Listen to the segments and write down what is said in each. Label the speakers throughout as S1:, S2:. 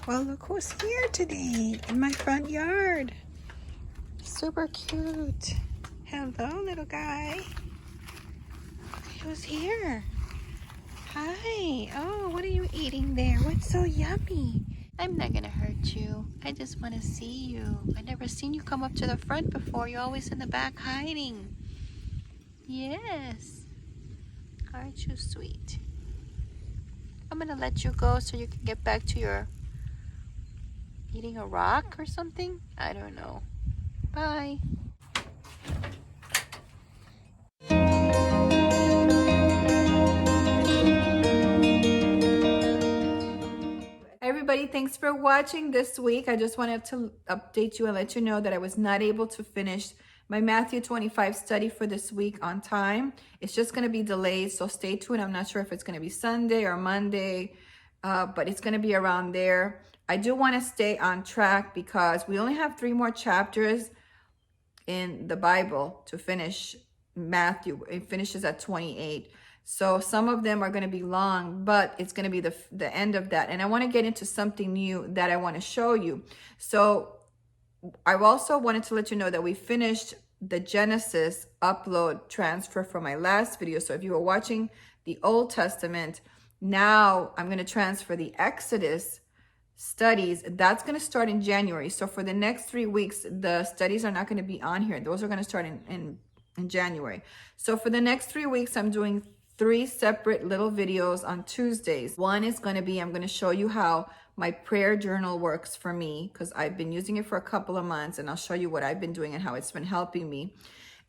S1: Well, look who's here today in my front yard. Super cute. Hello, little guy. Who's here? Hi. Oh, what are you eating there? What's so yummy? I'm not gonna hurt you. I just want to see you. I never seen you come up to the front before. You're always in the back hiding. Yes. Aren't you sweet? I'm gonna let you go so you can get back to your eating a rock or something. I don't know. Bye. Everybody, thanks for watching this week. I just wanted to update you and let you know that I was not able to finish my Matthew 25 study for this week on time. It's just going to be delayed, so stay tuned. I'm not sure if it's going to be Sunday or Monday, but it's going to be around there. I do want to stay on track because we only have 3 more chapters in the Bible to finish Matthew. It finishes at 28. So some of them are going to be long, but it's going to be the end of that. And I want to get into something new that I want to show you. So I also wanted to let you know that we finished the Genesis upload transfer for my last video. So if you were watching the Old Testament, now I'm going to transfer the Exodus studies. That's going to start in January. So for the next 3 weeks, the studies are not going to be on here. Those are going to start in January. So for the next 3 weeks, I'm doing 3 separate little videos on Tuesdays. One is going to be, I'm going to show you how my prayer journal works for me, because I've been using it for a couple of months, and I'll show you what I've been doing and how it's been helping me.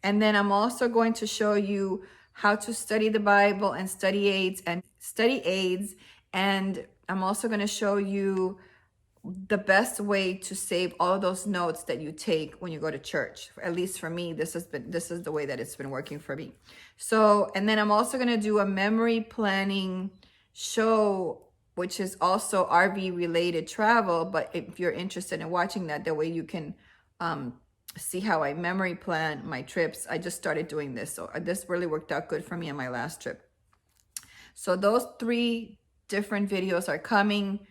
S1: And then I'm also going to show you how to study the Bible and study aids. And I'm also going to show you the best way to save all of those notes that you take when you go to church. At least for me, this is the way that it's been working for me. So, and then I'm also going to do a memory planning show, which is also RV related travel. But if you're interested in watching that, way you can see how I memory plan my trips. I just started doing this. So this really worked out good for me on my last trip. So those 3 different videos are coming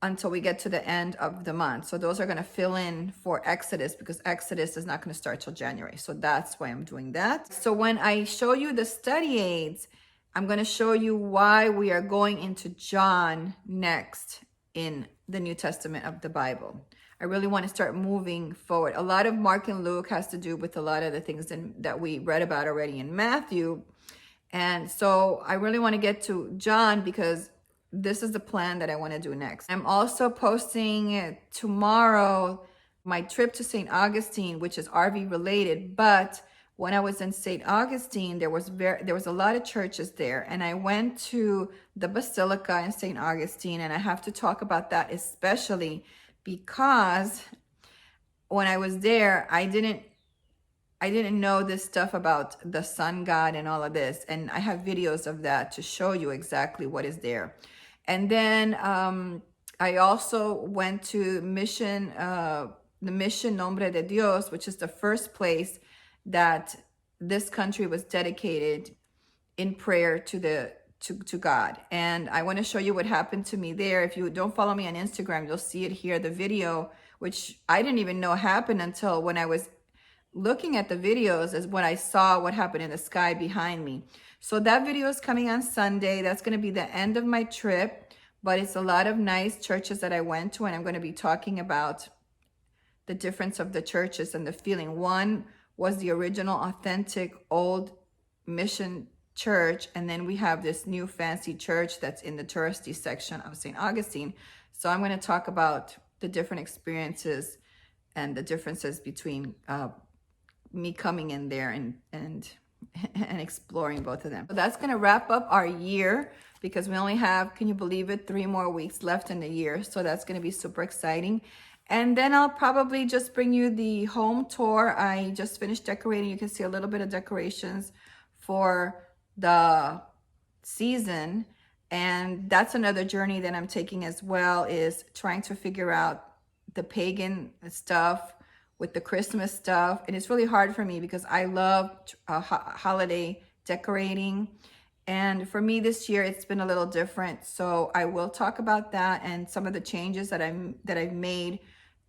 S1: until we get to the end of the month. So those are going to fill in for Exodus, because Exodus is not going to start till January. So that's why I'm doing that. So when I show you the study aids, I'm going to show you why we are going into John next in the New Testament of the Bible. I really want to start moving forward. A lot of Mark and Luke has to do with a lot of the things that we read about already in Matthew. And so I really want to get to John, because this is the plan that I want to do next. I'm also posting tomorrow my trip to St. Augustine, which is RV related. But when I was in St. Augustine, there was a lot of churches there, and I went to the Basilica in St. Augustine, and I have to talk about that, especially because when I was there, I didn't know this stuff about the sun god and all of this. And I have videos of that to show you exactly what is there. And then I also went to the Mission Nombre de Dios, which is the first place that this country was dedicated in prayer to God. And I want to show you what happened to me there. If you don't follow me on Instagram, you'll see it here, the video, which I didn't even know happened until when I was looking at the videos, is when I saw what happened in the sky behind me. So that video is coming on Sunday. That's going to be the end of my trip, but it's a lot of nice churches that I went to, and I'm going to be talking about the difference of the churches and the feeling. One was the original, authentic, old mission church, and then we have this new fancy church that's in the touristy section of St. Augustine. So I'm going to talk about the different experiences and the differences between me coming in there and exploring both of them. So that's going to wrap up our year, because we only have, can you believe it, 3 more weeks left in the year. So that's going to be super exciting. And then I'll probably just bring you the home tour. I just finished decorating. You can see a little bit of decorations for the season. And that's another journey that I'm taking as well, is trying to figure out the pagan stuff with the Christmas stuff. And it's really hard for me because I love holiday decorating. And for me this year, it's been a little different. So I will talk about that and some of the changes that I've made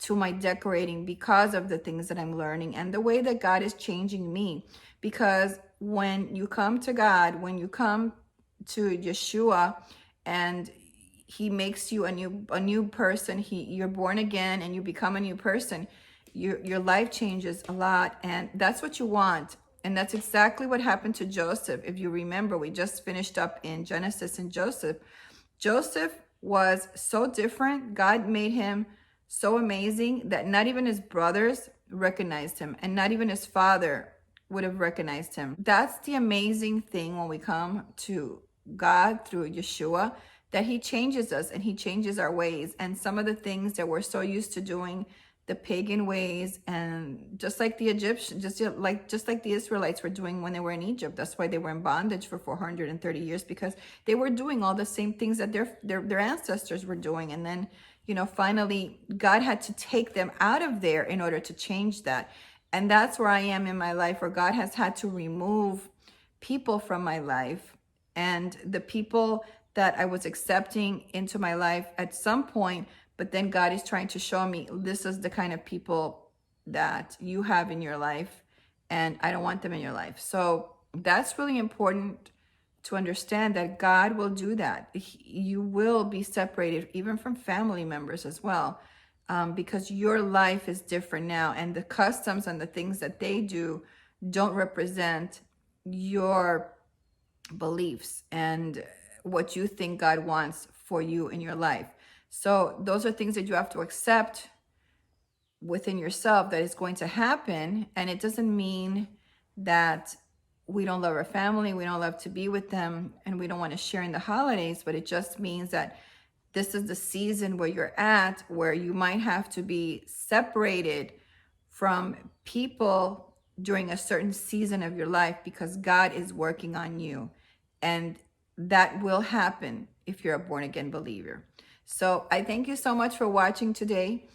S1: to my decorating because of the things that I'm learning and the way that God is changing me. Because when you come to God, when you come to Yeshua, and he makes you a new person, you're born again and you become a new person, your life changes a lot, and that's what you want. And that's exactly what happened to Joseph. If you remember, we just finished up in Genesis, and Joseph was so different. God made him so amazing that not even his brothers recognized him, and not even his father would have recognized him. That's the amazing thing when we come to God through Yeshua, that he changes us and he changes our ways. And some of the things that we're so used to doing, the pagan ways, and just like the Egyptians, just like the Israelites were doing when they were in Egypt. That's why they were in bondage for 430 years, because they were doing all the same things that their ancestors were doing. And then, finally God had to take them out of there in order to change that. And that's where I am in my life, where God has had to remove people from my life, and the people that I was accepting into my life at some point. But then God is trying to show me, this is the kind of people that you have in your life, and I don't want them in your life. So that's really important to understand, that God will do that. You will be separated even from family members as well, because your life is different now, and the customs and the things that they do don't represent your beliefs and what you think God wants for you in your life. So those are things that you have to accept within yourself, that is going to happen. And it doesn't mean that we don't love our family, we don't love to be with them, and we don't want to share in the holidays, but it just means that this is the season where you're at, where you might have to be separated from people during a certain season of your life, because God is working on you. And that will happen if you're a born again believer. So I thank you so much for watching today.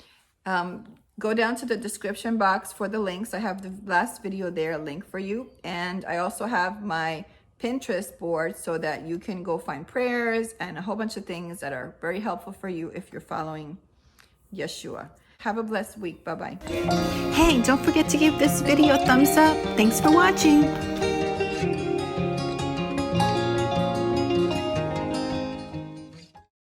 S1: Go down to the description box for the links. I have the last video there, a link for you. And I also have my Pinterest board, so that you can go find prayers and a whole bunch of things that are very helpful for you if you're following Yeshua. Have a blessed week. Bye-bye.
S2: Hey, don't forget to give this video a thumbs up. Thanks for watching.